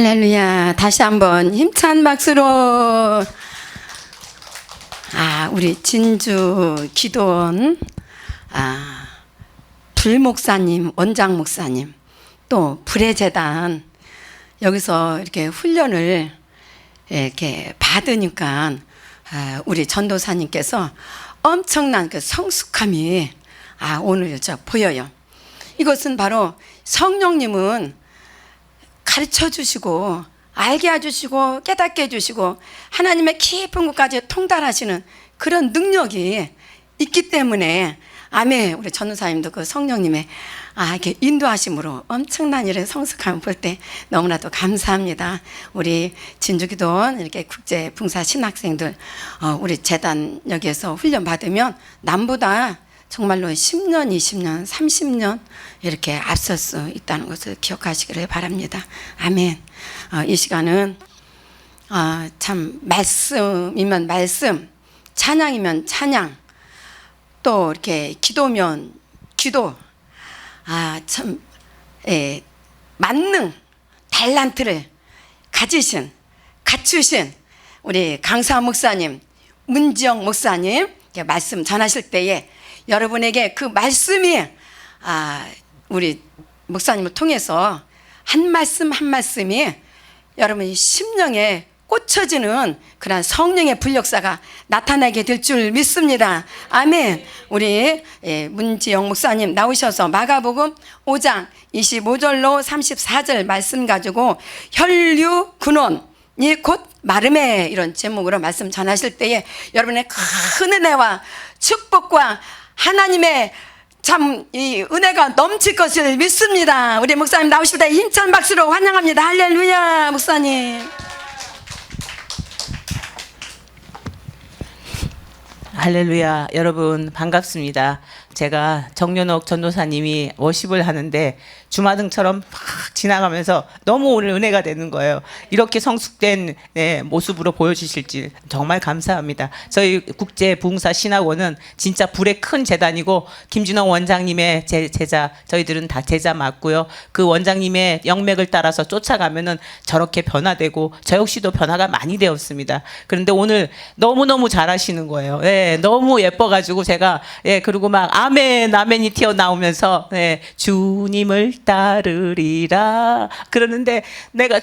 할렐루야. 다시 한번 힘찬 박수로 우리 진주 기도원 불목사님, 원장 목사님, 또 불의재단 여기서 이렇게 훈련을 이렇게 받으니까 우리 전도사님께서 엄청난 그 성숙함이 오늘 보여요. 이것은 바로 성령님은 가르쳐 주시고 알게 해주시고 깨닫게 해주시고 하나님의 깊은 곳까지 통달하시는 그런 능력이 있기 때문에 아멘. 우리 전도사님도 그 성령님의 이렇게 인도하심으로 엄청난 일의 성숙함을 볼 때 너무나도 감사합니다. 우리 진주기도원 이렇게 국제 봉사 신학생들 우리 재단 여기에서 훈련 받으면 남보다 정말로 10년, 20년, 30년 이렇게 앞설 수 있다는 것을 기억하시기를 바랍니다. 아멘. 이 시간은 참 말씀이면 말씀, 찬양이면 찬양, 또 이렇게 기도면 기도, 참 만능, 달란트를 갖추신 우리 강사 목사님, 문지영 목사님 말씀 전하실 때에 여러분에게 그 말씀이 우리 목사님을 통해서 한 말씀 한 말씀이 여러분이 심령에 꽂혀지는 그런 성령의 불역사가 나타나게 될 줄 믿습니다. 아멘. 우리 문지영 목사님 나오셔서 마가복음 5장 25절로 34절 말씀 가지고 혈류 근원이 곧 마름에 이런 제목으로 말씀 전하실 때에 여러분의 큰 은혜와 축복과 하나님의 참 이 은혜가 넘칠 것을 믿습니다. 우리 목사님 나오실 때 힘찬 박수로 환영합니다. 할렐루야. 목사님. 할렐루야. 여러분 반갑습니다. 제가 정연옥 전도사님이 워십을 하는데 주마등처럼 막 지나가면서 너무 오늘 은혜가 되는 거예요. 이렇게 성숙된 모습으로 보여주실지 정말 감사합니다. 저희 국제부흥사 신학원은 진짜 불의 큰 재단이고 김진홍 원장님의 제자, 저희들은 다 제자 맞고요. 그 원장님의 영맥을 따라서 쫓아가면은 저렇게 변화되고 저 역시도 변화가 많이 되었습니다. 그런데 오늘 너무너무 잘하시는 거예요. 너무 예뻐가지고 제가 그리고 막 아멘 아멘이 튀어나오면서 주님을 따르리라 그러는데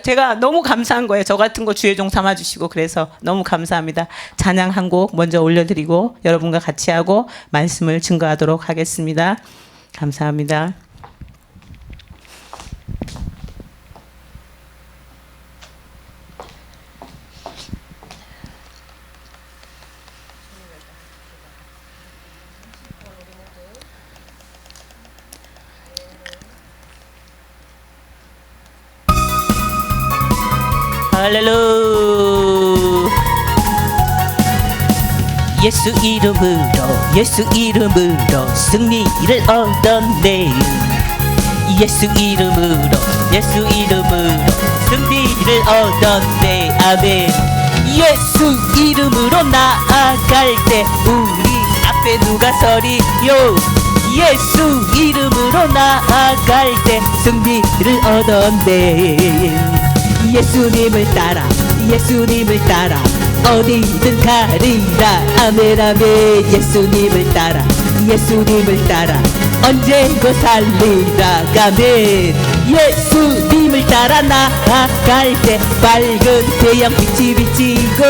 제가 너무 감사한 거예요. 저 같은 거 주의 종 삼아주시고 그래서 너무 감사합니다. 찬양 한 곡 먼저 올려드리고 여러분과 같이 하고 말씀을 증거하도록 하겠습니다. 감사합니다. 할렐루야. 예수 이름으로 승리를 얻었네. 예수 이름으로 승리를 얻었네. 아멘. 예수 이름으로 나아갈 때 우리 앞에 누가 서리요. 예수 이름으로 나아갈 때 승리를 얻었네. 예수님을 따라 어디든 가리라. 아멘 아멘. 예수님을 따라 언제고 살리라. 아멘. 예수님을 따라 나아갈 때 밝은 태양빛이 비치고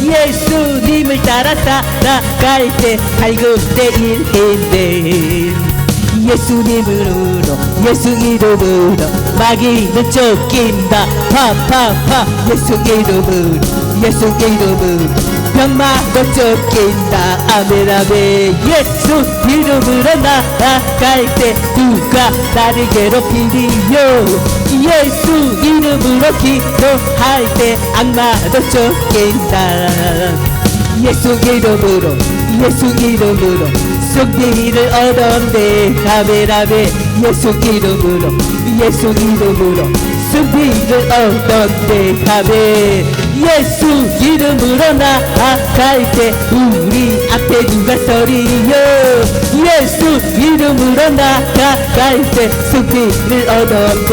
예수님을 따라 살아갈 때 밝은 때일텐데 예수 이름으로 마귀는 쫓긴다. 파파파. 예수 이름으로 병마도 쫓긴다. 아멘 아멘. 예수 이름으로 나아갈 때 누가 나를 괴롭히리요. 예수 이름으로 기도할 때 악마도 쫓긴다. 예수 이름으로 승리를 얻었네. 아멘 아멘. 예수 이름으로 승리를 얻었네. 아멘. 예수 이름으로 나아갈 때 우리 앞에 누가 서리요. 예수 이름으로 나아갈 때 승리를 얻었네.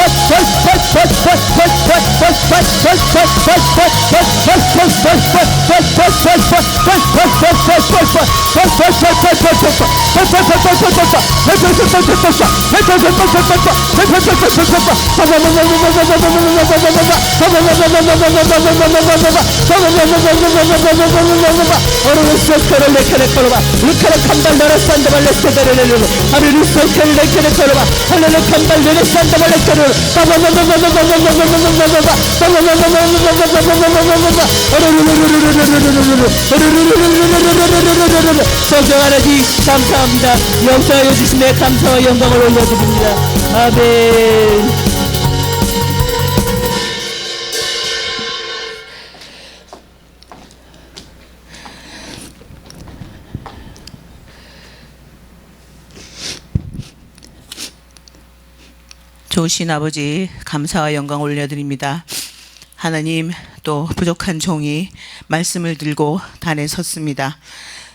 성령 하나님 감사합니다. 역사하여 주심에 감사와 영광을 올려드립니다. 아멘. 좋으신 아버지 감사와 영광 올려드립니다. 하나님, 또 부족한 종이 말씀을 들고 단에 섰습니다.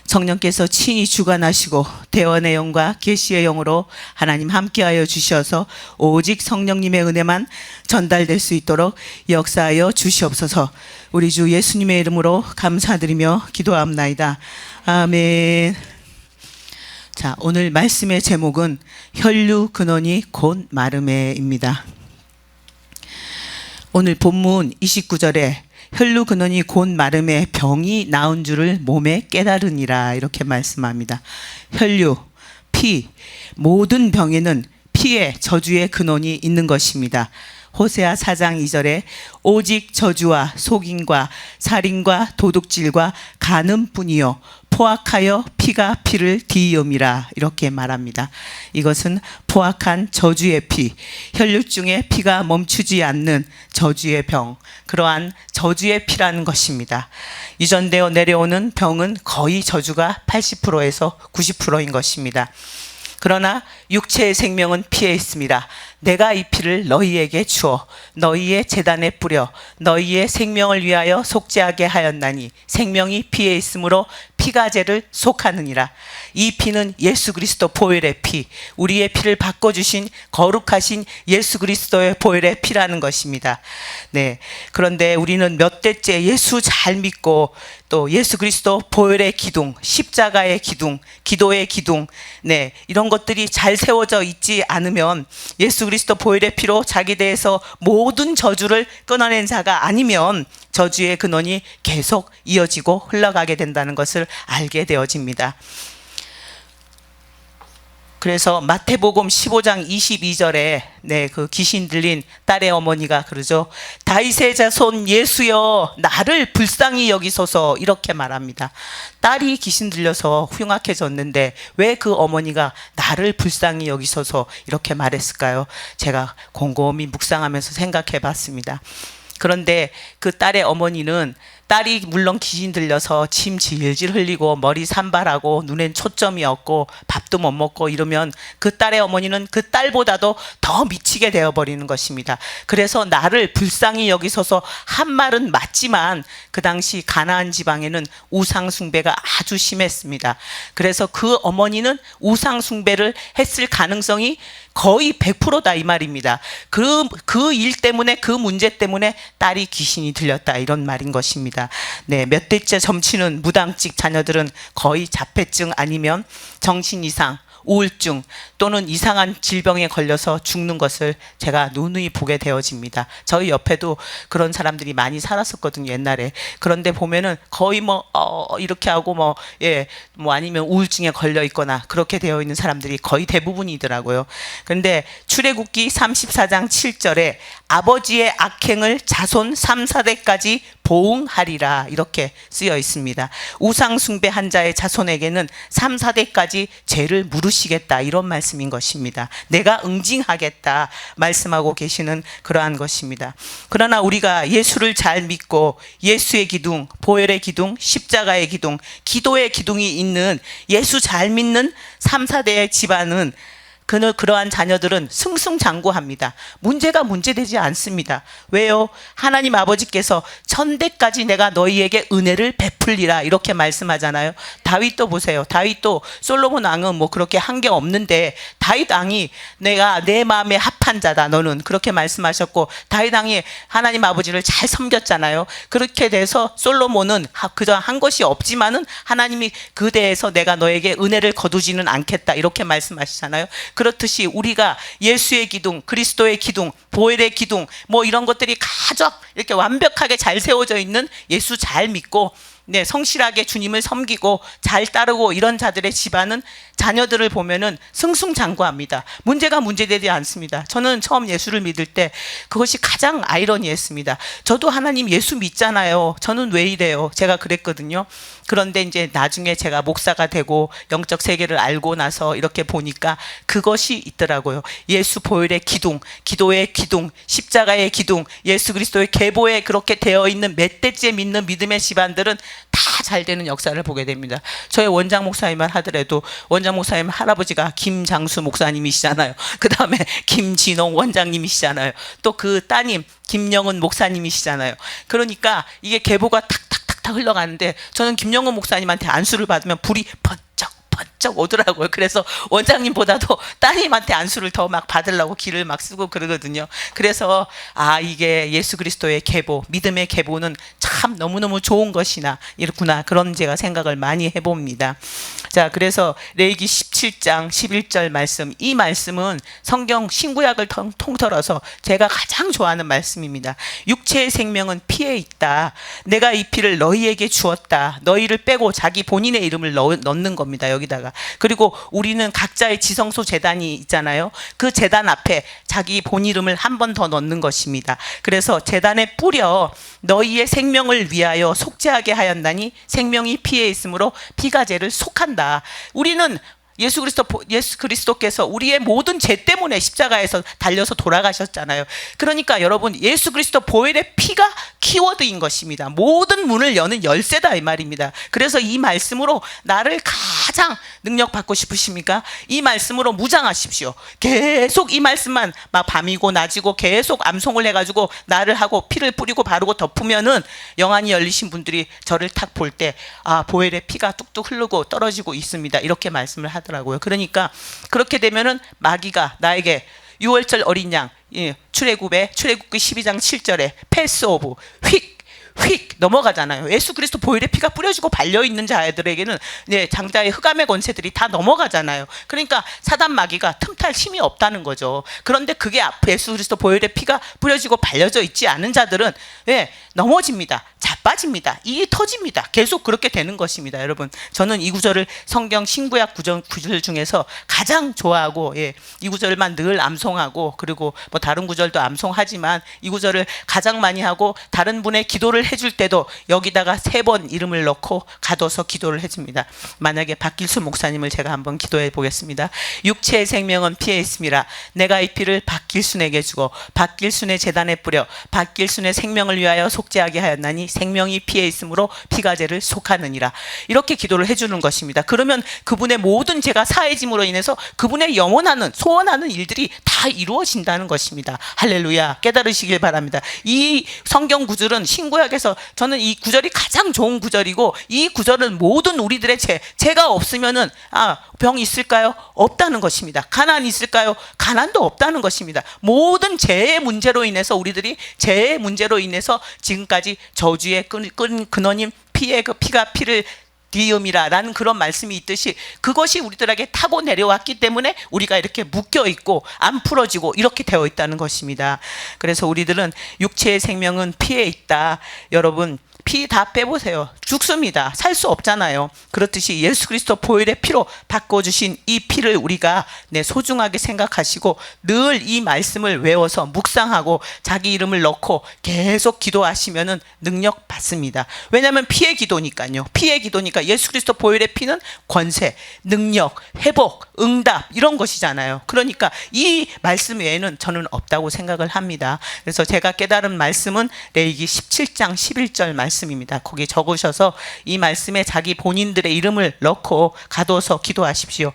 성령께서 친히 주관하시고 대원의 영과 계시의 영으로 하나님 함께하여 주셔서 오직 성령님의 은혜만 전달될 수 있도록 역사하여 주시옵소서. 우리 주 예수님의 이름으로 감사드리며 기도합나이다. 아멘. 자, 오늘 말씀의 제목은 혈류 근원이 곧 마름에입니다. 오늘 본문 29절에 혈류 근원이 곧 마름에 병이 나은 줄을 몸에 깨달으니라 이렇게 말씀합니다. 혈류, 피, 모든 병에는 피의 저주의 근원이 있는 것입니다. 호세아 4장 2절에 오직 저주와 속임과 살인과 도둑질과 간음뿐이요 포악하여 피가 피를 뒤이음이라 이렇게 말합니다. 이것은 포악한 저주의 피, 혈류증의 피가 멈추지 않는 저주의 병, 그러한 저주의 피라는 것입니다. 유전되어 내려오는 병은 거의 저주가 80%에서 90%인 것입니다. 그러나 육체의 생명은 피에 있습니다. 내가 이 피를 너희에게 주어 너희의 제단에 뿌려 너희의 생명을 위하여 속죄하게 하였나니 생명이 피에 있으므로 피가 죄를 속하느니라. 이 피는 예수 그리스도 보혈의 피, 우리의 피를 바꿔주신 거룩하신 예수 그리스도의 보혈의 피라는 것입니다. 네, 그런데 우리는 몇 대째 예수 잘 믿고 또 예수 그리스도 보혈의 기둥, 십자가의 기둥, 기도의 기둥, 네, 이런 것들이 잘 세워져 있지 않으면 예수 그리스도 보혈의 피로 자기 대해서 모든 저주를 끊어낸 자가 아니면 저주의 근원이 계속 이어지고 흘러가게 된다는 것을 알게 되어집니다. 그래서 마태복음 15장 22절에 그 귀신 들린 딸의 어머니가 그러죠. 다윗의 자손 예수여 나를 불쌍히 여기소서 이렇게 말합니다. 딸이 귀신 들려서 흉악해졌는데 왜 그 어머니가 나를 불쌍히 여기소서 이렇게 말했을까요? 제가 곰곰이 묵상하면서 생각해 봤습니다. 그런데 그 딸의 어머니는 딸이 물론 귀신 들려서 침 질질 흘리고 머리 산발하고 눈엔 초점이 없고 밥도 못 먹고 이러면 그 딸의 어머니는 그 딸보다도 더 미치게 되어버리는 것입니다. 그래서 나를 불쌍히 여기소서 한 말은 맞지만 그 당시 가나안 지방에는 우상 숭배가 아주 심했습니다. 그래서 그 어머니는 우상 숭배를 했을 가능성이 거의 100%다 이 말입니다. 그 일 때문에 그 문제 때문에 딸이 귀신이 들렸다 이런 말인 것입니다. 네, 몇 대째 점치는 무당집 자녀들은 거의 자폐증 아니면 정신 이상, 우울증 또는 이상한 질병에 걸려서 죽는 것을 제가 누누이 보게 되어집니다. 저희 옆에도 그런 사람들이 많이 살았었거든요, 옛날에. 그런데 보면은 거의 이렇게 하고 아니면 우울증에 걸려 있거나 그렇게 되어 있는 사람들이 거의 대부분이더라고요. 그런데 출애굽기 34장 7절에 아버지의 악행을 자손 3, 4대까지 보응하리라 이렇게 쓰여 있습니다. 우상 숭배한 자의 자손에게는 3, 4대까지 죄를 물으시겠다 이런 말씀인 것입니다. 내가 응징하겠다 말씀하고 계시는 그러한 것입니다. 그러나 우리가 예수를 잘 믿고 예수의 기둥, 보혈의 기둥, 십자가의 기둥, 기도의 기둥이 있는 예수 잘 믿는 3, 4대의 집안은 그러한 자녀들은 승승장구합니다. 문제가 문제되지 않습니다. 왜요? 하나님 아버지께서 천대까지 내가 너희에게 은혜를 베풀리라 이렇게 말씀하잖아요. 다윗도 보세요. 다윗도 솔로몬 왕은 뭐 그렇게 한 게 없는데 다윗 왕이 내가 내 마음에 합한 자다 너는 그렇게 말씀하셨고, 다윗 왕이 하나님 아버지를 잘 섬겼잖아요. 그렇게 돼서 솔로몬은 그저 한 것이 없지만은 하나님이 그대에서 내가 너에게 은혜를 거두지는 않겠다 이렇게 말씀하시잖아요. 그렇듯이 우리가 예수의 기둥, 그리스도의 기둥, 보혈의 기둥 뭐 이런 것들이 가족 이렇게 완벽하게 잘 세워져 있는 예수 잘 믿고 성실하게 주님을 섬기고 잘 따르고 이런 자들의 집안은 자녀들을 보면은 승승장구합니다. 문제가 문제되지 않습니다. 저는 처음 예수를 믿을 때 그것이 가장 아이러니했습니다. 저도 하나님 예수 믿잖아요. 저는 왜 이래요? 제가 그랬거든요. 그런데 이제 나중에 제가 목사가 되고 영적 세계를 알고 나서 이렇게 보니까 그것이 있더라고요. 예수 보혈의 기둥, 기도의 기둥, 십자가의 기둥, 예수 그리스도의 계보에 그렇게 되어 있는 몇 대째 믿는 믿음의 집안들은 다 잘 되는 역사를 보게 됩니다. 저희 원장 목사님만 하더라도 원장 목사님 할아버지가 김장수 목사님이시잖아요. 그 다음에 김진홍 원장님이시잖아요. 또 그 따님 김영은 목사님이시잖아요. 그러니까 이게 계보가 탁탁탁탁 흘러가는데 저는 김영은 목사님한테 안수를 받으면 불이 번쩍 오더라고요. 그래서 원장님보다도 따님한테 안수를 더 막 받으려고 기를 막 쓰고 그러거든요. 그래서 이게 예수 그리스도의 계보, 믿음의 계보는 참 너무너무 좋은 것이나 이렇구나 그런 제가 생각을 많이 해봅니다. 자, 그래서 레위기 17장 11절 말씀, 이 말씀은 성경 신구약을 통틀어서 제가 가장 좋아하는 말씀입니다. 육체의 생명은 피에 있다. 내가 이 피를 너희에게 주었다. 너희를 빼고 자기 본인의 이름을 넣는 겁니다. 여기다가. 그리고 우리는 각자의 지성소 제단이 있잖아요. 그 제단 앞에 자기 본 이름을 한 번 더 넣는 것입니다. 그래서 제단에 뿌려 너희의 생명을 위하여 속죄하게 하였나니 생명이 피에 있으므로 피가 죄를 속한다. 우리는 예수 그리스도께서 우리의 모든 죄 때문에 십자가에서 달려서 돌아가셨잖아요. 그러니까 여러분 예수 그리스도 보혈의 피가 키워드인 것입니다. 모든 문을 여는 열쇠다 이 말입니다. 그래서 이 말씀으로 나를 가장 능력받고 싶으십니까? 이 말씀으로 무장하십시오. 계속 이 말씀만 막 밤이고 낮이고 계속 암송을 해가지고 나를 하고 피를 뿌리고 바르고 덮으면은 영안이 열리신 분들이 저를 탁 볼 때 보혈의 피가 뚝뚝 흐르고 떨어지고 있습니다. 이렇게 말씀을 하더라고요. 그러니까 그렇게 되면은 마귀가 나에게 6월절 어린 양 출애굽기 12장 7절에 패스 오브 휙 넘어가잖아요. 예수 그리스도 보혈의 피가 뿌려지고 발려있는 자들에게는 장자의 흑암의 권세들이 다 넘어가잖아요. 그러니까 사단 마귀가 틈탈 힘이 없다는 거죠. 그런데 그게 앞에 예수 그리스도 보혈의 피가 뿌려지고 발려져 있지 않은 자들은 넘어집니다. 자빠집니다. 이게 터집니다. 계속 그렇게 되는 것입니다. 여러분, 저는 이 구절을 성경 신구약 구절 중에서 가장 좋아하고 이 구절만 늘 암송하고, 그리고 뭐 다른 구절도 암송하지만 이 구절을 가장 많이 하고, 다른 분의 기도를 해줄 때도 여기다가 3번 이름을 넣고 가둬서 기도를 해줍니다. 만약에 박길순 목사님을 제가 한번 기도해 보겠습니다. 육체의 생명은 피에 있음이라. 내가 이 피를 박길순에게 주고 박길순의 제단에 뿌려 박길순의 생명을 위하여 속죄하게 하였나니 생명이 피에 있으므로 피가 죄를 속하느니라. 이렇게 기도를 해주는 것입니다. 그러면 그분의 모든 죄가 사해짐으로 인해서 그분의 영원하는 소원하는 일들이 다 이루어진다는 것입니다. 할렐루야. 깨달으시길 바랍니다. 이 성경 구절은 신구약에서 저는 이 구절이 가장 좋은 구절이고, 이 구절은 모든 우리들의 죄가 없으면은 병 있을까요? 없다는 것입니다. 가난 있을까요? 가난도 없다는 것입니다. 모든 죄의 문제로 인해서 우리들이 죄의 문제로 인해서 지금까지 저주의 근원인 피의 그 피가 피를 디음이라는 그런 말씀이 있듯이 그것이 우리들에게 타고 내려왔기 때문에 우리가 이렇게 묶여있고 안 풀어지고 이렇게 되어 있다는 것입니다. 그래서 우리들은 육체의 생명은 피에 있다. 여러분, 피 다 빼보세요. 죽습니다. 살 수 없잖아요. 그렇듯이 예수 그리스도 보혈의 피로 바꿔주신 이 피를 우리가 소중하게 생각하시고 늘 이 말씀을 외워서 묵상하고 자기 이름을 넣고 계속 기도하시면은 능력 받습니다. 왜냐하면 피의 기도니까요. 피의 기도니까 예수 그리스도 보혈의 피는 권세, 능력, 회복, 응답 이런 것이잖아요. 그러니까 이 말씀 외에는 저는 없다고 생각을 합니다. 그래서 제가 깨달은 말씀은 레위기 17장 11절 말씀입니다. 거기 적으셔서 이 말씀에 자기 본인들의 이름을 넣고 가둬서 기도하십시오.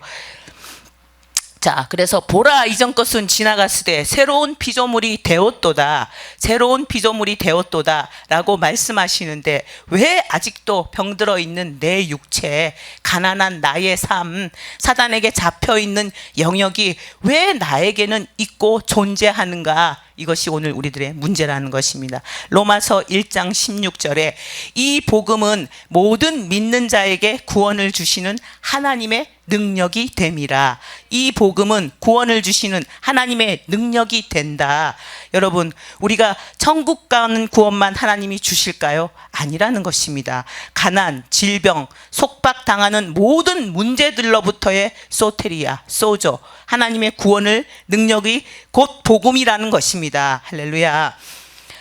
자, 그래서 보라 이전 것은 지나갔으되 새로운 피조물이 되었도다. 새로운 피조물이 되었도다 라고 말씀하시는데, 왜 아직도 병들어 있는 내 육체, 가난한 나의 삶, 사단에게 잡혀 있는 영역이 왜 나에게는 있고 존재하는가? 이것이 오늘 우리들의 문제라는 것입니다. 로마서 1장 16절에 이 복음은 모든 믿는 자에게 구원을 주시는 하나님의 능력이 됨이라. 이 복음은 구원을 주시는 하나님의 능력이 된다. 여러분, 우리가 천국 가는 구원만 하나님이 주실까요? 아니라는 것입니다. 가난, 질병, 속박당하는 모든 문제들로부터의 소테리아, 소조, 하나님의 구원을 능력이 곧 복음이라는 것입니다. 할렐루야.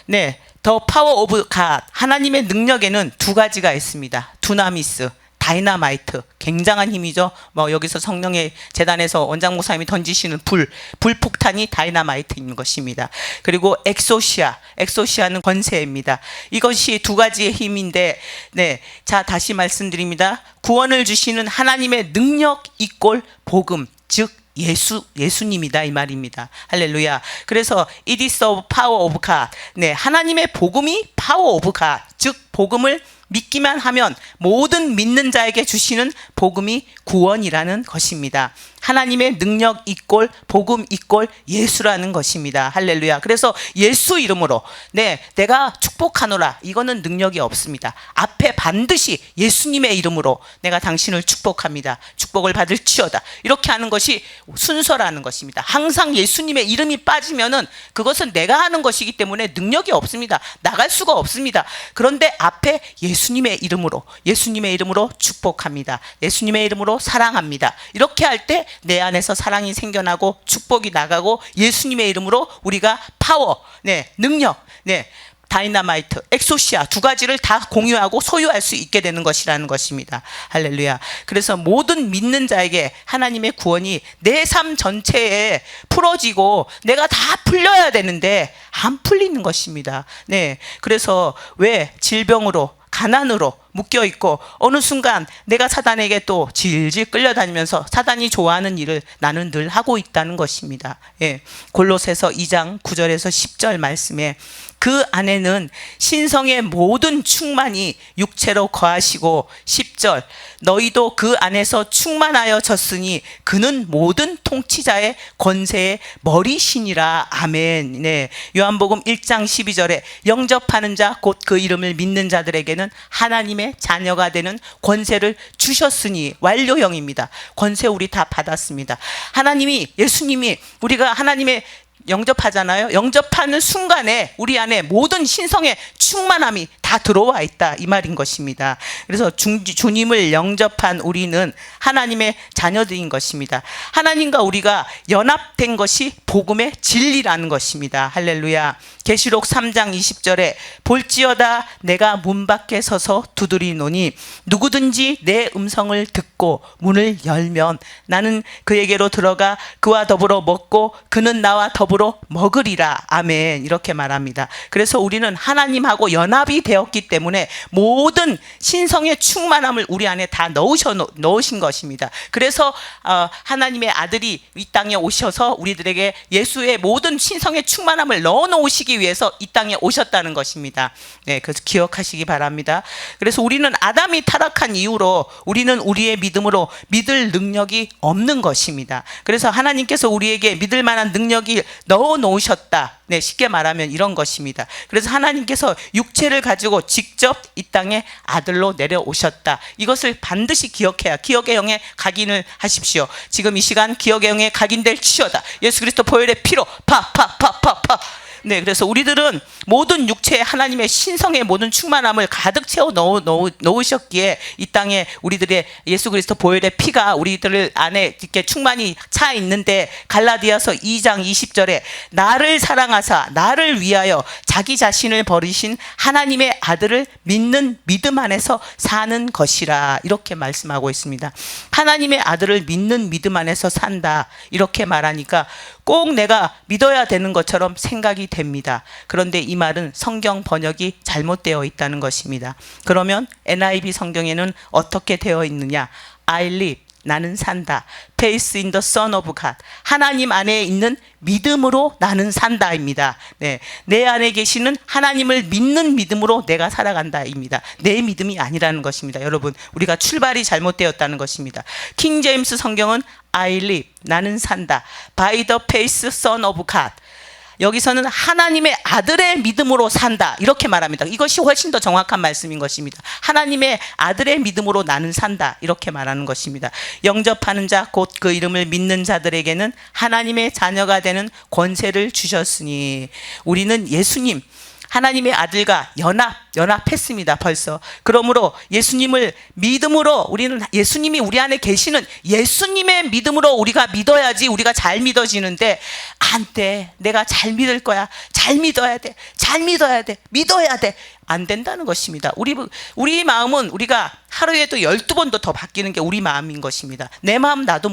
네, 더 파워 오브 갓, 하나님의 능력에는 두 가지가 있습니다. 두나미스, 다이나마이트, 굉장한 힘이죠. 여기서 성령의 재단에서 원장 목사님이 던지시는 불폭탄이 다이나마이트인 것입니다. 그리고 엑소시아는 권세입니다. 이것이 두 가지의 힘인데, 네, 자 다시 말씀드립니다. 구원을 주시는 하나님의 능력 이꼴 복음, 즉 예수님이다 이 말입니다. 할렐루야. 그래서 it is the power of God. 네, 하나님의 복음이 power of God, 즉 복음을 믿기만 하면 모든 믿는 자에게 주시는 복음이 구원이라는 것입니다. 하나님의 능력 이꼴 복음 이꼴 예수라는 것입니다. 할렐루야. 그래서 예수 이름으로 내가 축복하노라, 이거는 능력이 없습니다. 앞에 반드시 예수님의 이름으로 내가 당신을 축복합니다. 축복을 받을지어다, 이렇게 하는 것이 순서라는 것입니다. 항상 예수님의 이름이 빠지면은 그것은 내가 하는 것이기 때문에 능력이 없습니다. 나갈 수가 없습니다. 그런데 앞에 예수님의 이름으로 축복합니다. 예수님의 이름으로 사랑합니다. 이렇게 할 때 내 안에서 사랑이 생겨나고 축복이 나가고 예수님의 이름으로 우리가 파워, 능력, 다이나마이트, 엑소시아 두 가지를 다 공유하고 소유할 수 있게 되는 것이라는 것입니다. 할렐루야. 그래서 모든 믿는 자에게 하나님의 구원이 내 삶 전체에 풀어지고 내가 다 풀려야 되는데 안 풀리는 것입니다. 네. 그래서 왜 질병으로 가난으로 묶여 있고 어느 순간 내가 사단에게 또 질질 끌려다니면서 사단이 좋아하는 일을 나는 늘 하고 있다는 것입니다. 예. 골로새서 2장 9절에서 10절 말씀에 그 안에는 신성의 모든 충만이 육체로 거하시고 10절 너희도 그 안에서 충만하여졌으니 그는 모든 통치자의 권세의 머리시니라. 아멘. 네. 요한복음 1장 12절에 영접하는 자 곧 그 이름을 믿는 자들에게는 하나님의 자녀가 되는 권세를 주셨으니 완료형입니다. 권세 우리 다 받았습니다. 하나님이 예수님이 우리가 하나님의 영접하잖아요. 영접하는 순간에 우리 안에 모든 신성의 충만함이 다 들어와 있다 이 말인 것입니다. 그래서 주님을 영접한 우리는 하나님의 자녀들인 것입니다. 하나님과 우리가 연합된 것이 복음의 진리라는 것입니다. 할렐루야. 계시록 3장 20절에 볼지어다 내가 문 밖에 서서 두드리노니 누구든지 내 음성을 듣고 문을 열면 나는 그에게로 들어가 그와 더불어 먹고 그는 나와 더불어 먹으리라. 아멘. 이렇게 말합니다. 그래서 우리는 하나님하고 연합이 되었기 때문에 모든 신성의 충만함을 우리 안에 다 넣으신 것입니다. 그래서 하나님의 아들이 이 땅에 오셔서 우리들에게 예수의 모든 신성의 충만함을 넣어 놓으시기 위해서 이 땅에 오셨다는 것입니다. 네, 그래서 기억하시기 바랍니다. 그래서 우리는 아담이 타락한 이후로 우리는 우리의 믿음으로 믿을 능력이 없는 것입니다. 그래서 하나님께서 우리에게 믿을 만한 능력이 넣어 놓으셨다. 네, 쉽게 말하면 이런 것입니다. 그래서 하나님께서 육체를 가지고 직접 이 땅에 아들로 내려오셨다. 이것을 반드시 기억해야 기억의 영에 각인을 하십시오. 지금 이 시간 기억의 영에 각인될 치여다. 예수 그리스도 보혈의 피로 파. 네, 그래서 우리들은 모든 육체에 하나님의 신성의 모든 충만함을 가득 채워 넣으셨기에 이 땅에 우리들의 예수 그리스도 보혈의 피가 우리들 안에 이렇게 충만히 차 있는데 갈라디아서 2장 20절에 나를 사랑하사 나를 위하여 자기 자신을 버리신 하나님의 아들을 믿는 믿음 안에서 사는 것이라. 이렇게 말씀하고 있습니다. 하나님의 아들을 믿는 믿음 안에서 산다. 이렇게 말하니까 꼭 내가 믿어야 되는 것처럼 생각이 됩니다. 그런데 이 말은 성경 번역이 잘못되어 있다는 것입니다. 그러면 NIV 성경에는 어떻게 되어 있느냐? I live, 나는 산다. Faith in the Son of God. 하나님 안에 있는 믿음으로 나는 산다입니다. 네, 내 안에 계시는 하나님을 믿는 믿음으로 내가 살아간다입니다. 내 믿음이 아니라는 것입니다. 여러분, 우리가 출발이 잘못되었다는 것입니다. 킹 제임스 성경은 I live, 나는 산다. By the faith Son of God. 여기서는 하나님의 아들의 믿음으로 산다 이렇게 말합니다. 이것이 훨씬 더 정확한 말씀인 것입니다. 하나님의 아들의 믿음으로 나는 산다 이렇게 말하는 것입니다. 영접하는 자 곧 그 이름을 믿는 자들에게는 하나님의 자녀가 되는 권세를 주셨으니 우리는 예수님 하나님의 아들과 연합했습니다. 벌써. 그러므로 예수님을 믿음으로 우리는 예수님이 우리 안에 계시는 예수님의 믿음으로 우리가 믿어야지 우리가 잘 믿어지는데 안 돼. 내가 잘 믿을 거야. 잘 믿어야 돼. 잘 믿어야 돼. 믿어야 돼. 안 된다는 것입니다. 우리 마음은 우리가 하루에도 12번도 더 바뀌는 게 우리 마음인 것입니다. 내 마음 나도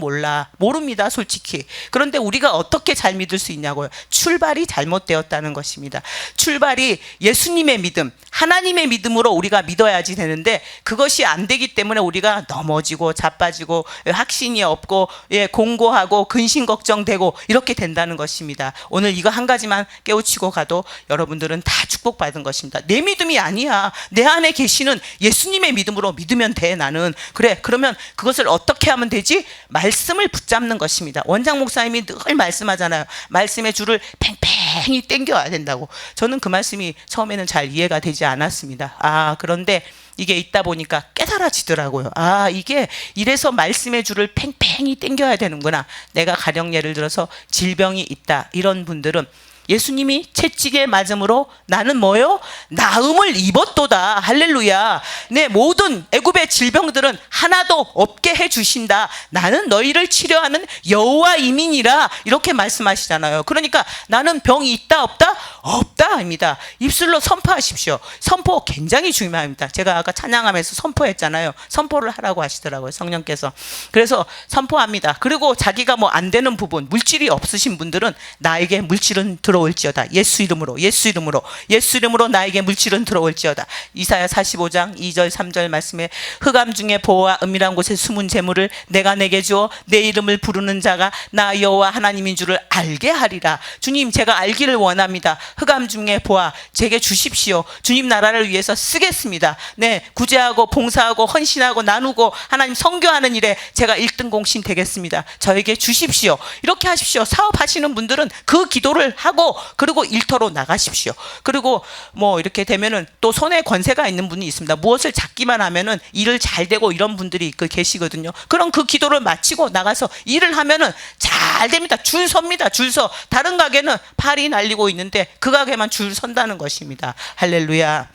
모릅니다. 솔직히. 그런데 우리가 어떻게 잘 믿을 수 있냐고요. 출발이 잘못되었다는 것입니다. 출발이 예수님의 믿음, 하나님의 믿음으로 우리가 믿어야지 되는데 그것이 안 되기 때문에 우리가 넘어지고 자빠지고 확신이 없고 공고하고 근심 걱정되고 이렇게 된다는 것입니다. 오늘 이거 한 가지만 깨우치고 가도 여러분들은 다 축복받은 것입니다. 내 믿음이 아니야. 내 안에 계시는 예수님의 믿음으로 믿으면 돼. 나는 그래. 그러면 그것을 어떻게 하면 되지? 말씀을 붙잡는 것입니다. 원장 목사님이 늘 말씀하잖아요. 말씀의 줄을 팽팽히 당겨야 된다고. 저는 그 말씀이 처음에는 잘 이해가 되지 않았습니다. 그런데 이게 있다 보니까 깨달아지더라고요. 이게 이래서 말씀의 줄을 팽팽히 당겨야 되는구나. 내가 가령 예를 들어서 질병이 있다. 이런 분들은 예수님이 채찍에 맞음으로 나는 뭐요? 나음을 입었도다. 할렐루야. 내 모든 애굽의 질병들은 하나도 없게 해주신다. 나는 너희를 치료하는 여호와이민이라 이렇게 말씀하시잖아요. 그러니까 나는 병이 있다 없다? 없다입니다. 입술로 선포하십시오. 선포 굉장히 중요합니다. 제가 아까 찬양하면서 선포했잖아요. 선포를 하라고 하시더라고요. 성령께서. 그래서 선포합니다. 그리고 자기가 뭐 안 되는 부분 물질이 없으신 분들은 나에게 물질은 들어올지어다. 예수 이름으로 예수 이름으로 예수 이름으로 나에게 물질은 들어올지어다. 이사야 45장 2절 3절 말씀에 흑암 중에 보호와 은밀한 곳에 숨은 재물을 내가 내게 주어 내 이름을 부르는 자가 나 여호와 하나님인 줄을 알게 하리라. 주님 제가 알기를 원합니다. 흑암 중에 보아 제게 주십시오. 주님 나라를 위해서 쓰겠습니다. 네, 구제하고 봉사하고 헌신하고 나누고 하나님 선교하는 일에 제가 1등 공신 되겠습니다. 저에게 주십시오. 이렇게 하십시오. 사업하시는 분들은 그 기도를 하고 그리고 일터로 나가십시오. 그리고 뭐 이렇게 되면은 또 손에 권세가 있는 분이 있습니다. 무엇을 잡기만 하면은 일을 잘 되고 이런 분들이 계시거든요. 그럼 그 기도를 마치고 나가서 일을 하면은 잘 됩니다. 줄 섭니다. 줄 서. 다른 가게는 팔이 날리고 있는데 그 가게만 줄 선다는 것입니다. 할렐루야.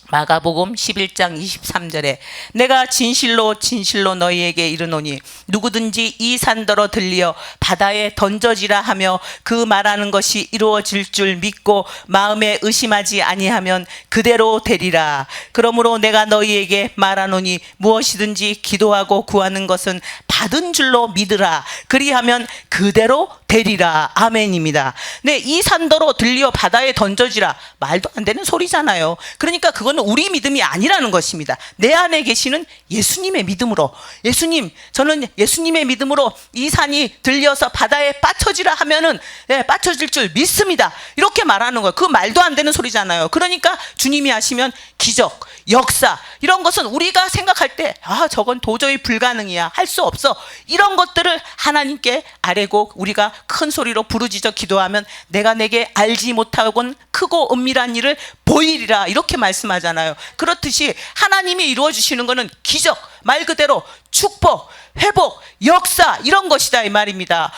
마가복음 11장 23절에 내가 진실로 진실로 너희에게 이르노니 누구든지 이 산더러 들리어 바다에 던져지라 하며 그 말하는 것이 이루어질 줄 믿고 마음에 의심하지 아니하면 그대로 되리라. 그러므로 내가 너희에게 말하노니 무엇이든지 기도하고 구하는 것은 받은 줄로 믿으라. 그리하면 그대로 되리라. 아멘입니다. 네, 이 산더러 들리어 바다에 던져지라. 말도 안 되는 소리잖아요. 그러니까 그거는 우리 믿음이 아니라는 것입니다. 내 안에 계시는 예수님의 믿음으로 예수님 저는 예수님의 믿음으로 이 산이 들려서 바다에 빠쳐지라 하면은 빠쳐질 줄 믿습니다. 이렇게 말하는 거예요. 그 말도 안 되는 소리잖아요. 그러니까 주님이 하시면 기적, 역사 이런 것은 우리가 생각할 때 저건 도저히 불가능이야. 할 수 없어. 이런 것들을 하나님께 아뢰고 우리가 큰 소리로 부르짖어 기도하면 내가 내게 알지 못하고는 크고 은밀한 일을 보이리라 이렇게 말씀하잖아요. 그렇듯이 하나님이 이루어 주시는 것은 기적, 말 그대로 축복, 회복, 역사 이런 것이다 이 말입니다.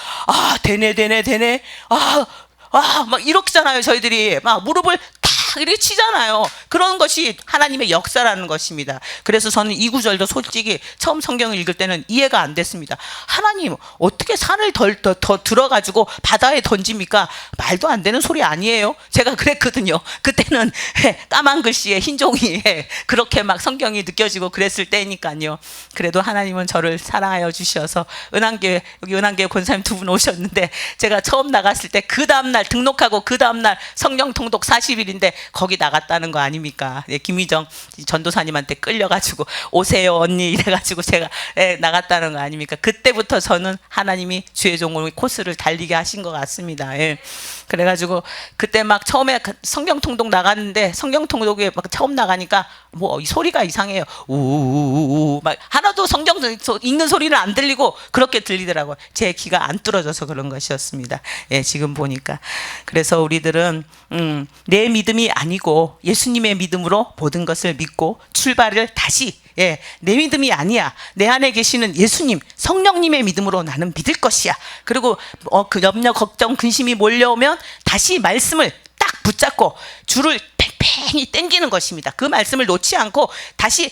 되네 막 이렇잖아요. 저희들이 막 무릎을 탁 이렇게 치잖아요. 그런 것이 하나님의 역사라는 것입니다. 그래서 저는 이 구절도 솔직히 처음 성경을 읽을 때는 이해가 안 됐습니다. 하나님 어떻게 산을 더 들어가지고 바다에 던집니까? 말도 안 되는 소리 아니에요? 제가 그랬거든요. 그때는 까만 글씨에 흰 종이에 그렇게 막 성경이 느껴지고 그랬을 때니까요. 그래도 하나님은 저를 사랑하여 주셔서 은한교회 여기 은한교회 권사님 두 분 오셨는데 제가 처음 나갔을 때 그 다음날 등록하고 그 다음날 성령 통독 40일인데 거기 나갔다는 거 아닙니까? 예, 김희정 전도사님한테 끌려가지고 오세요 언니 이래가지고 제가 나갔다는 거 아닙니까? 그때부터 저는 하나님이 주의 종으로 코스를 달리게 하신 것 같습니다. 예. 그래가지고 그때 막 처음에 성경 통독 나갔는데 성경 통독에 막 처음 나가니까 뭐 이 소리가 이상해요. 우우우우 막 하나도 성경 읽는 소리는 안 들리고 그렇게 들리더라고요. 제 귀가 안 뚫어져서 그런 것이었습니다. 예, 지금 보니까. 그래서 우리들은 내 믿음이 아니고 예수님의 믿음으로 모든 것을 믿고 출발을 다시 내 믿음이 아니야. 내 안에 계시는 예수님, 성령님의 믿음으로 나는 믿을 것이야. 그리고 그 염려, 걱정, 근심이 몰려오면 다시 말씀을 딱 붙잡고 줄을 팽팽히 당기는 것입니다. 그 말씀을 놓지 않고 다시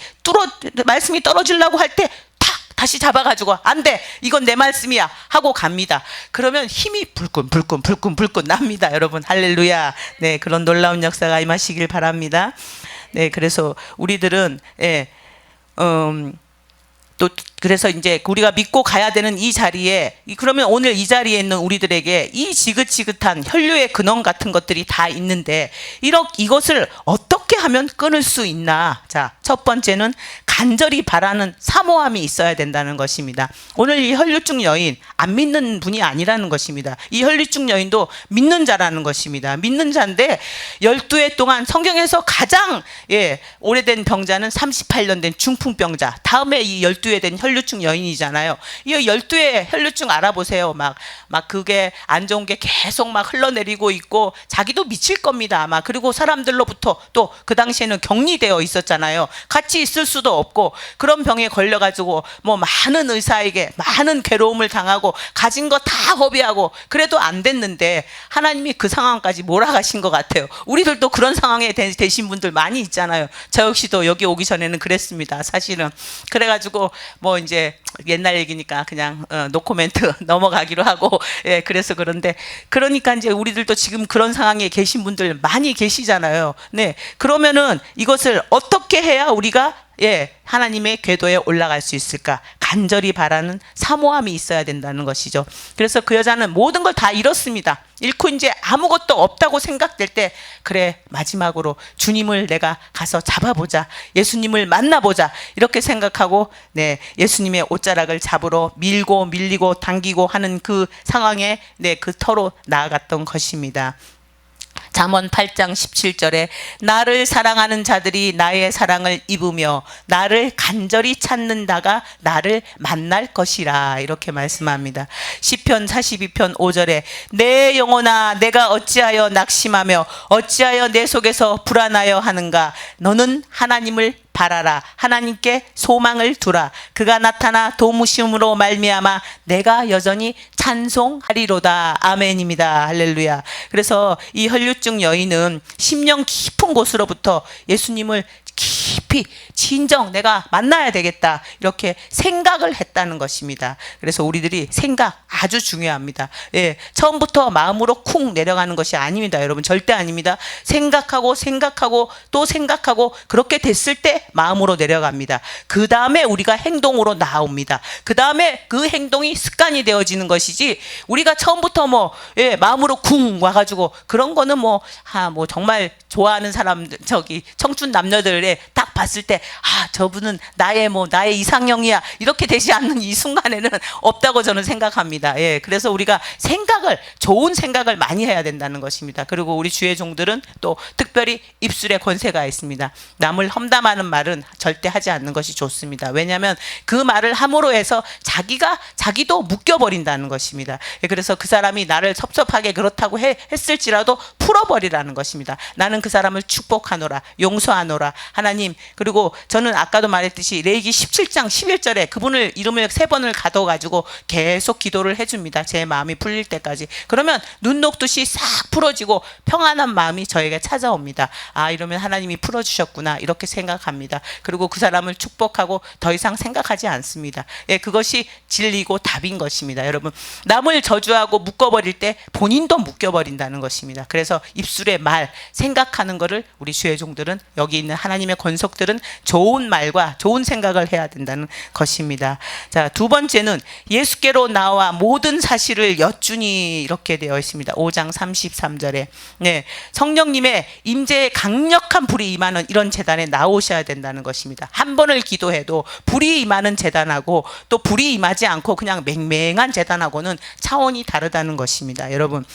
말씀이 떨어지려고 할 때 탁 다시 잡아가지고 안 돼, 이건 내 말씀이야 하고 갑니다. 그러면 힘이 불끈 납니다. 여러분 할렐루야. 네, 그런 놀라운 역사가 임하시길 바랍니다. 네, 그래서 우리들은 또 그래서 이제 우리가 믿고 가야 되는 이 자리에, 그러면 오늘 이 자리에 있는 우리들에게 이 지긋지긋한 혈류의 근원 같은 것들이 다 있는데 이것을 어떻게 하면 끊을 수 있나? 자, 첫 번째는 간절히 바라는 사모함이 있어야 된다는 것입니다. 오늘 이 혈류증 여인 안 믿는 분이 아니라는 것입니다. 이 혈류증 여인도 믿는 자라는 것입니다. 믿는 자인데 12해 동안 성경에서 가장 오래된 병자는 38년 된 중풍병자, 다음에 이 12해 된 혈류증 여인이잖아요. 이 12회 혈류증 알아보세요. 막 그게 안 좋은 게 계속 막 흘러내리고 있고 자기도 미칠 겁니다. 아마. 그리고 사람들로부터 또 그 당시에는 격리되어 있었잖아요. 같이 있을 수도 없고 그런 병에 걸려가지고 뭐 많은 의사에게 많은 괴로움을 당하고 가진 거 다 허비하고 그래도 안 됐는데 하나님이 그 상황까지 몰아가신 것 같아요. 우리들도 그런 상황에 되신 분들 많이 있잖아요. 저 역시도 여기 오기 전에는 그랬습니다. 사실은. 그래가지고 뭐 이제 옛날 얘기니까 그냥 노코멘트 넘어가기로 하고 그래서 그런데 그러니까 이제 우리들도 지금 그런 상황에 계신 분들 많이 계시잖아요. 네, 그러면은 이것을 어떻게 해야 우리가 하나님의 궤도에 올라갈 수 있을까? 간절히 바라는 사모함이 있어야 된다는 것이죠. 그래서 그 여자는 모든 걸 다 잃었습니다. 잃고 이제 아무것도 없다고 생각될 때 그래, 마지막으로 주님을 내가 가서 잡아보자, 예수님을 만나보자 이렇게 생각하고 예수님의 옷자락을 잡으러 밀리고 당기고 하는 그 상황에 그 터로 나아갔던 것입니다. 잠언 8장 17절에 나를 사랑하는 자들이 나의 사랑을 입으며 나를 간절히 찾는다가 나를 만날 것이라 이렇게 말씀합니다. 시편 42편 5절에 내 영혼아 내가 어찌하여 낙심하며 어찌하여 내 속에서 불안하여 하는가? 너는 하나님을 바라라. 하나님께 소망을 두라. 그가 나타나 도무심으로 말미암아 내가 여전히 찬송하리로다. 아멘입니다. 할렐루야. 그래서 이 혈류증 여인은 심령 깊은 곳으로부터 예수님을 깊이 진정 내가 만나야 되겠다 이렇게 생각을 했다는 것입니다. 그래서 우리들이 생각 아주 중요합니다. 처음부터 마음으로 쿵 내려가는 것이 아닙니다. 여러분 절대 아닙니다. 생각하고 또 생각하고 그렇게 됐을 때 마음으로 내려갑니다. 그 다음에 우리가 행동으로 나옵니다. 그 다음에 그 행동이 습관이 되어지는 것이지 우리가 처음부터 마음으로 쿵 와가지고 그런 거는 뭐 정말 좋아하는 사람들 청춘 남녀들에 딱 봤을 때 저분은 나의 이상형이야 이렇게 되지 않는 이 순간에는 없다고 저는 생각합니다. 그래서 우리가 좋은 생각을 많이 해야 된다는 것입니다. 그리고 우리 주의 종들은 또 특별히 입술에 권세가 있습니다. 남을 험담하는 말은 절대 하지 않는 것이 좋습니다. 왜냐하면 그 말을 함으로 해서 자기도 묶여버린다는 것입니다. 그래서 그 사람이 나를 섭섭하게 그렇다고 했을지라도 풀어버리라는 것입니다. 나는 그 사람을 축복하노라, 용서하노라. 하나님, 그리고 저는 아까도 말했듯이 레위기 17장 11절에 그분을 이름을 3번을 가둬가지고 계속 기도를 해줍니다. 제 마음이 풀릴 때까지. 그러면 눈 녹듯이 싹 풀어지고 평안한 마음이 저에게 찾아옵니다. 이러면 하나님이 풀어주셨구나 이렇게 생각합니다. 그리고 그 사람을 축복하고 더 이상 생각하지 않습니다. 그것이 진리고 답인 것입니다. 여러분, 남을 저주하고 묶어버릴 때 본인도 묶여버린다는 것입니다. 그래서 입술의 말, 생각하는 것을 우리 주의 종들은 여기 있는 하나님의 권세 권속들은 좋은 말과 좋은 생각을 해야 된다는 것입니다. 자, 두 번째는 예수께로 나와 모든 사실을 여쭈니 이렇게 되어 있습니다. 5장 33절에 네, 성령님의 임재에 강력한 불이 임하는 이런 제단에 나오셔야 된다는 것입니다. 한 번을 기도해도 불이 임하는 제단하고 또 불이 임하지 않고 그냥 맹맹한 제단하고는 차원이 다르다는 것입니다. 여러분,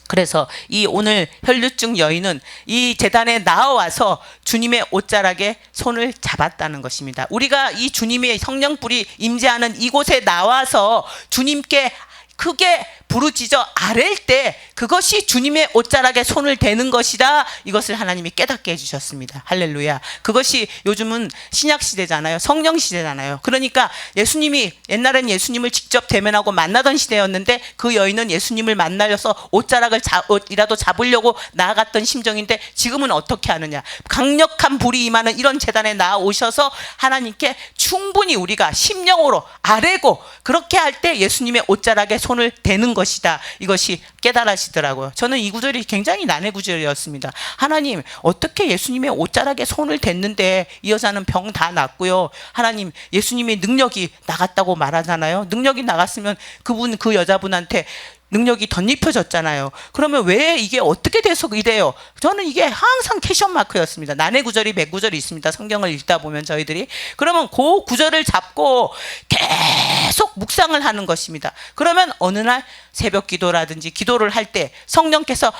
그래서 이 오늘 혈류증 여인은 이 제단에 나와서 주님의 옷자락에 손을 잡았다는 것입니다. 우리가 이 주님의 성령불이 임재하는 이곳에 나와서 주님께 크게 부르짖어 아랠 때 그것이 주님의 옷자락에 손을 대는 것이다. 이것을 하나님이 깨닫게 해주셨습니다. 할렐루야. 그것이 요즘은 신약 시대잖아요. 성령 시대잖아요. 그러니까 예수님이 옛날엔 예수님을 직접 대면하고 만나던 시대였는데 그 여인은 예수님을 만나려서 옷자락이라도 잡으려고 나아갔던 심정인데 지금은 어떻게 하느냐. 강력한 불이 임하는 이런 제단에 나오셔서 하나님께 충분히 우리가 심령으로 아뢰고 그렇게 할 때 예수님의 옷자락에 손을 대는 것이다. 이것이 깨달으시더라고요. 저는 이 구절이 굉장히 난해 구절이었습니다. 하나님, 어떻게 예수님의 옷자락에 손을 댔는데 이 여자는 병 다 났고요. 하나님, 예수님의 능력이 나갔다고 말하잖아요. 능력이 나갔으면 그 여자분한테 능력이 덧입혀졌잖아요. 그러면 왜 이게 어떻게 돼서 이래요? 저는 이게 항상 캐션 마크였습니다. 난해 구절이 몇 구절이 있습니다. 성경을 읽다 보면 저희들이. 그러면 그 구절을 잡고 계속 묵상을 하는 것입니다. 그러면 어느 날 새벽 기도라든지 기도를 할 때 성령께서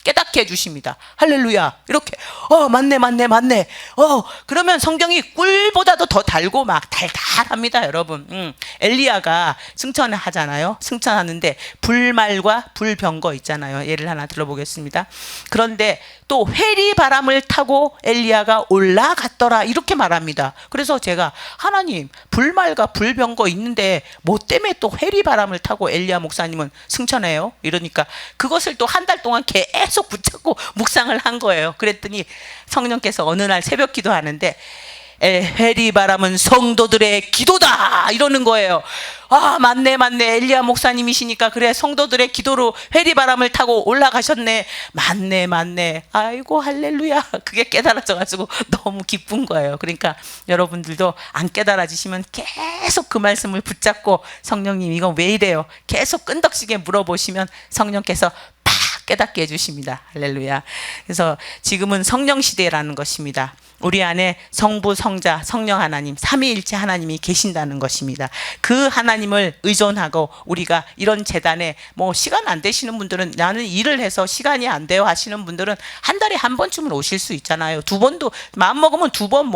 깨닫게 해주십니다. 할렐루야. 이렇게 맞네. 그러면 성경이 꿀보다도 더 달고 막 달달합니다. 여러분. 엘리야가 승천을 하잖아요. 승천하는데 불말과 불병거 있잖아요. 예를 하나 들어보겠습니다. 그런데 또 회리 바람을 타고 엘리야가 올라갔더라 이렇게 말합니다. 그래서 제가 하나님, 불말과 불병거 있는데 뭐 때문에 또 회리 바람을 타고 엘리야 목사님은 승천해요? 이러니까 그것을 또 한 달 동안 계속 붙잡고 묵상을 한 거예요. 그랬더니 성령께서 어느 날 새벽 기도하는데 회리 바람은 성도들의 기도다 이러는 거예요. 맞네. 엘리야 목사님이시니까 그래, 성도들의 기도로 회리 바람을 타고 올라가셨네. 맞네. 아이고 할렐루야. 그게 깨달아져가지고 너무 기쁜 거예요. 그러니까 여러분들도 안 깨달아지시면 계속 그 말씀을 붙잡고 성령님 이거 왜 이래요? 계속 끈덕지게 물어보시면 성령께서 깨닫게 해주십니다. 할렐루야. 그래서 지금은 성령 시대라는 것입니다. 우리 안에 성부, 성자, 성령 하나님, 삼위일체 하나님이 계신다는 것입니다. 그 하나님을 의존하고 우리가 이런 제단에 뭐 시간 안 되시는 분들은 나는 일을 해서 시간이 안 돼요 하시는 분들은 한 달에 한 번쯤은 오실 수 있잖아요. 두 번도 마음 먹으면 두 번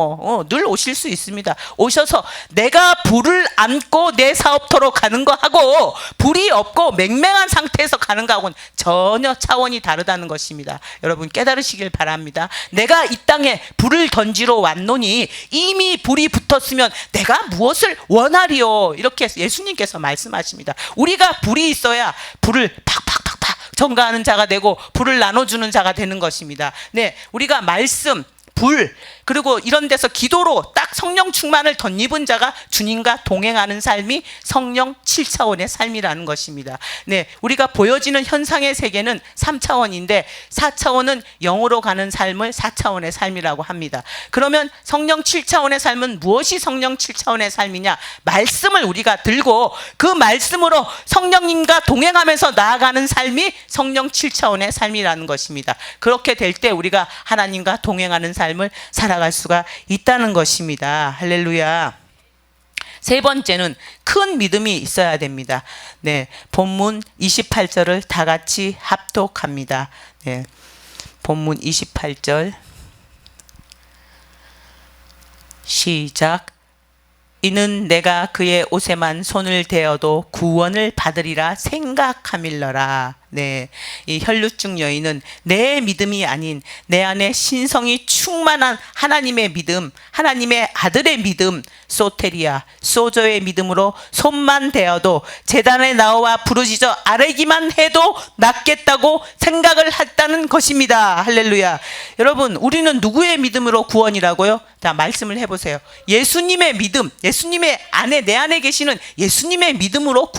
늘 오실 수 있습니다. 오셔서 내가 불을 안고 내 사업터로 가는 거하고 불이 없고 맹맹한 상태에서 가는 거하고는 전혀 차원이 다르다는 것입니다. 여러분 깨달으시길 바랍니다. 내가 이 땅에 불을 던지러 왔노니 이미 불이 붙었으면 내가 무엇을 원하리요? 이렇게 예수님께서 말씀하십니다. 우리가 불이 있어야 불을 팍팍팍팍 전가하는 자가 되고 불을 나눠주는 자가 되는 것입니다. 네, 우리가 말씀, 불, 그리고 이런 데서 기도로 딱 성령 충만을 덧입은 자가 주님과 동행하는 삶이 성령 7차원의 삶이라는 것입니다. 네, 우리가 보여지는 현상의 세계는 3차원인데 4차원은 영으로 가는 삶을 4차원의 삶이라고 합니다. 그러면 성령 7차원의 삶은 무엇이 성령 7차원의 삶이냐? 말씀을 우리가 들고 그 말씀으로 성령님과 동행하면서 나아가는 삶이 성령 7차원의 삶이라는 것입니다. 그렇게 될 때 우리가 하나님과 동행하는 삶을 살아갈 수가 있다는 것입니다. 할렐루야. 세 번째는 큰 믿음이 있어야 됩니다. 네, 본문 28절을 다 같이 합독합니다. 네, 본문 28절 시작. 이는 내가 그의 옷에만 손을 대어도 구원을 받으리라 생각함일러라. 네, 이 혈류증 여인은 내 믿음이 아닌 내 안에 신성이 충만한 하나님의 믿음, 하나님의 아들의 믿음, 소테리아, 소저의 믿음으로 손만 대어도 제단에 나와 부르짖어 아뢰기만 해도 낫겠다고 생각을 했다는 것입니다. 할렐루야. 여러분, 우리는 누구의 믿음으로 구원이라고요? 자, 말씀을 해보세요. 예수님의 믿음, 예수님의 안에 내 안에 계시는 예수님의 믿음으로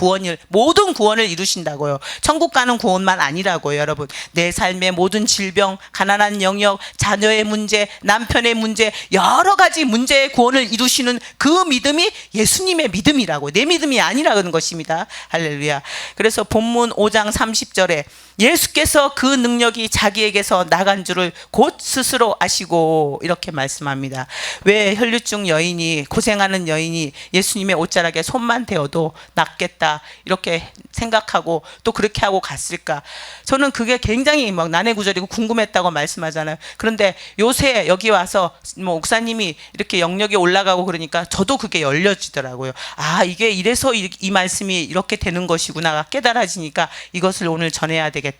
모든 구원을 이루신다고요. 천국 가는 구원만 아니라고요, 여러분. 내 삶의 모든 질병, 가난한 영역, 자녀의 문제, 남편의 문제, 여러 가지 문제의 구원을 이루시는 그 믿음이 예수님의 믿음이라고, 내 믿음이 아니라는 것입니다. 할렐루야. 그래서 본문 5장 30절에 예수께서 그 능력이 자기에게서 나간 줄을 곧 스스로 아시고 이렇게 말씀합니다. 왜 혈류증 여인이, 고생하는 여인이 예수님의 옷자락에 손만 대어도 낫겠다 이렇게 생각하고 또 그렇게 하고 갔을까? 저는 그게 굉장히 막 난해구절이고 궁금했다고 말씀하잖아요. 그런데 요새 여기 와서 뭐 목사님이 이렇게 영역이 올라가고 그러니까 저도 그게 열려지더라고요. 아, 이게 이래서 이 말씀이 이렇게 되는 것이구나 깨달아지니까 이것을 오늘 전해야 되겠다.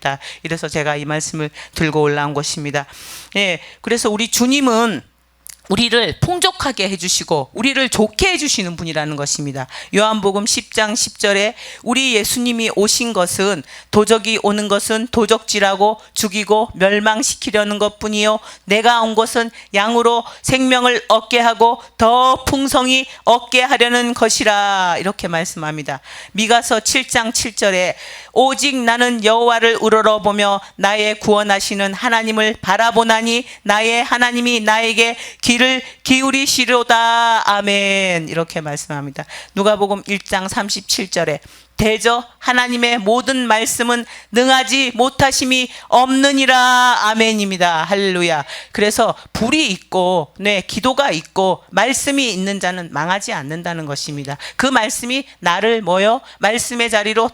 이래서 제가 이 말씀을 들고 올라온 것입니다. 예, 그래서 우리 주님은 우리를 풍족하게 해주시고 우리를 좋게 해주시는 분이라는 것입니다. 요한복음 10장 10절에 우리 예수님이 오신 것은 도적이 오는 것은 도적질하고 죽이고 멸망시키려는 것뿐이요 내가 온 것은 양으로 생명을 얻게 하고 더 풍성히 얻게 하려는 것이라 이렇게 말씀합니다. 미가서 7장 7절에 오직 나는 여호와를 우러러보며 나의 구원하시는 하나님을 바라보나니 나의 하나님이 나에게 귀를 기울이시로다. 아멘. 이렇게 말씀합니다. 누가복음 1장 37절에 대저 하나님의 모든 말씀은 능하지 못하심이 없느니라. 아멘입니다. 할렐루야. 그래서 불이 있고 기도가 있고 말씀이 있는 자는 망하지 않는다는 것입니다. 그 말씀이 나를 말씀의 자리로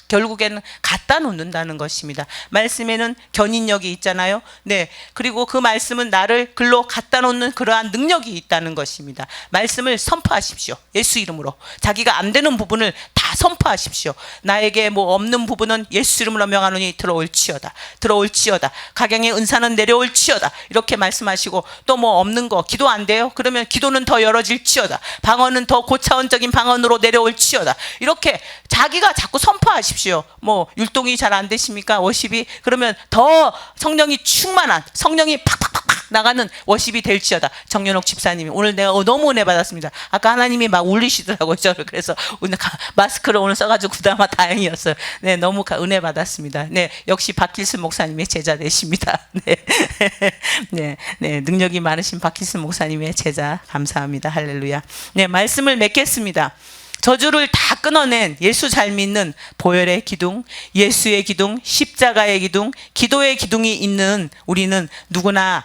결국에는 갖다 놓는다는 것입니다. 말씀에는 견인력이 있잖아요. 네. 그리고 그 말씀은 나를 글로 갖다 놓는 그러한 능력이 있다는 것입니다. 말씀을 선포하십시오. 예수 이름으로. 자기가 안 되는 부분을 다 선포하십시오. 나에게 뭐 없는 부분은 예수 이름으로 명하노니 들어올지어다. 들어올지어다. 각양의 은사는 내려올지어다. 이렇게 말씀하시고 또 뭐 없는 거 기도 안 돼요? 그러면 기도는 더 열어질지어다. 방언은 더 고차원적인 방언으로 내려올지어다. 이렇게 자기가 자꾸 선포하십시오. 뭐 율동이 잘 안 되십니까? 워십이 그러면 더 성령이 충만한 성령이 팍팍팍팍 나가는 워십이 될지어다. 정연옥 집사님이 오늘 내가 너무 은혜 받았습니다. 아까 하나님이 막 울리시더라고요. 저를 그래서 오늘 마스크를 오늘 써가지고 그나마 다행이었어요. 네, 너무 은혜 받았습니다. 네, 역시 박길순 목사님의 제자 되십니다. 네, 네, 능력이 많으신 박길순 목사님의 제자 감사합니다. 할렐루야. 네, 말씀을 맺겠습니다. 저주를 다 끊어낸 예수 잘 믿는 보혈의 기둥, 예수의 기둥, 십자가의 기둥, 기도의 기둥이 있는 우리는 누구나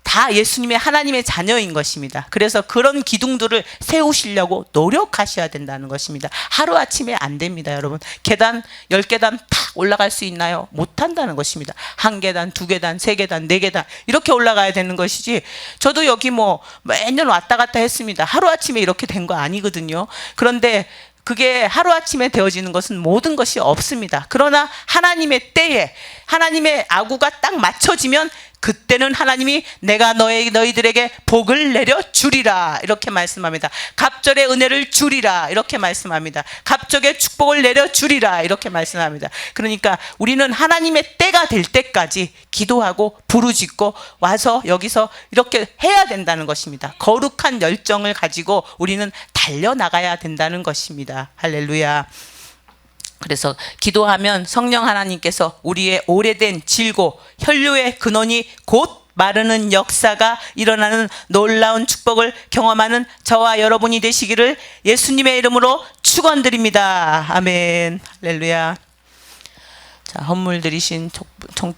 다 예수님의 하나님의 자녀인 것입니다. 그래서 그런 기둥들을 세우시려고 노력하셔야 된다는 것입니다. 하루아침에 안 됩니다, 여러분. 계단 10계단 탁 올라갈 수 있나요? 못한다는 것입니다. 1계단, 2계단, 3계단, 4계단 이렇게 올라가야 되는 것이지 저도 여기 뭐 매년 왔다 갔다 했습니다. 하루아침에 이렇게 된 거 아니거든요. 그런데 그게 하루아침에 되어지는 것은 모든 것이 없습니다. 그러나 하나님의 때에 하나님의 아구가 딱 맞춰지면 그때는 하나님이 내가 너희들에게 복을 내려 주리라 이렇게 말씀합니다. 갑절의 은혜를 주리라 이렇게 말씀합니다. 갑절의 축복을 내려 주리라 이렇게 말씀합니다. 그러니까 우리는 하나님의 때가 될 때까지 기도하고 부르짖고 와서 여기서 이렇게 해야 된다는 것입니다. 거룩한 열정을 가지고 우리는 달려나가야 된다는 것입니다. 할렐루야. 그래서 기도하면 성령 하나님께서 우리의 오래된 질고 혈류의 근원이 곧 마르는 역사가 일어나는 놀라운 축복을 경험하는 저와 여러분이 되시기를 예수님의 이름으로 축원드립니다. 아멘. 할렐루야. 자, 헌물 드리신 총기를